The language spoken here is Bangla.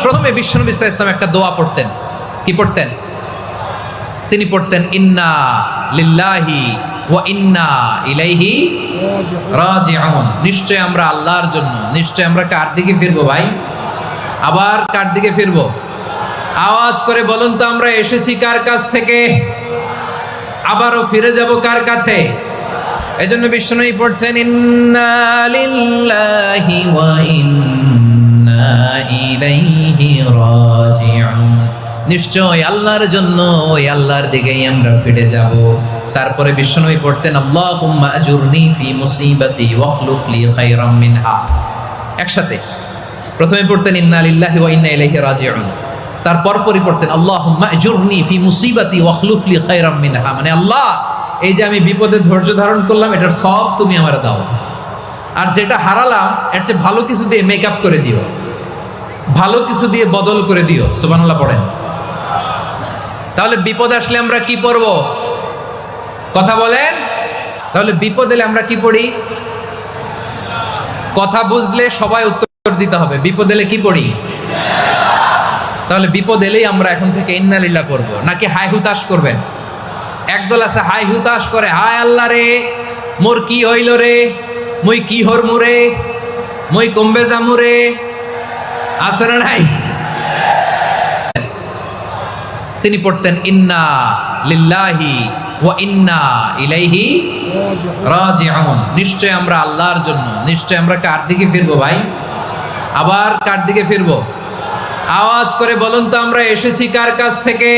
প্রথমে বিশ্বনবী সাল্লাল্লাহু আলাইহি ওয়াসাল্লাম একটা দোয়া পড়তেন। কি পড়তেন? তিনি পড়তেন ইন্না লিল্লাহি ওয়া ইন্না ইলাইহি রাজিউন। নিশ্চয় আমরা আল্লাহর জন্য, নিশ্চয় আমরা কার দিকে ফিরবো ভাই? আবার কার দিকে ফিরবো? আওয়াজ করে বলুন তো, আমরা এসেছি কার কাছ থেকে, আবারও ফিরে যাব কার কাছে? এজন্য বিশ্বনবী পড়ছেন ইন্না লিল্লাহি ওয়া ইন্না ইলাইহি রাজিউন। নিশ্চয় আল্লাহর জন্য, ওই আল্লাহর দিকেই আমরা ফিরে যাব। তারপরে বিশ্বনবী পড়তেন আল্লাহুম্মা আজুরনি ফি মুসিবাতি ওয়াখলুফ লি খায়রাম মিনহা। একসাথে প্রথমে পড়তেন ইন্না লিল্লাহি ওয়া ইন্না ইলাইহি রাজিউন, তারপর পরে পড়তেন আল্লাহুম্মা আজুরনি ফি মুসিবাতি ওয়াখলুফ লি খায়রাম মিনহা। মানে আল্লাহ, এই যে আমি বিপদে ধৈর্য ধারণ করলাম, এটার সব তুমি আমার দাও, আর যেটা হারালাম এর চেয়ে ভালো কিছু দিয়ে মেকআপ করে দিও, ভালো কিছু দিয়ে বদল করে দিও। সুবহানাল্লাহ পড়েন। তাহলে বিপদ আসলে আমরা কি পড়ব? কথা বলেন। তাহলে বিপদ এলে আমরা কি পড়ি? কথা বুঝলে সবাই উত্তর দিতে হবে। বিপদ এলে কি পড়ি? তাহলে বিপদ এলেই আমরা এখন থেকে ইন্না লিল্লাহ করব, নাকি হাই হুতাশ করবেন? একদল আছে হাই হুতাশ করে, হায় আল্লাহ রে মোর কি হইল রে, মই কি হরমু রে, মই কমবে জামু রে। আছে না নাই? তিনি পড়তেন ইন্না লিল্লাহি ওয়া ইন্না ইলাইহি রাজিউন। নিশ্চয় আমরা আল্লাহর জন্য, নিশ্চয় আমরা কার দিকে ফিরবো ভাই? আবার কার দিকে ফিরবো? আওয়াজ করে বলুন তো, আমরা এসেছি কার কাছ থেকে,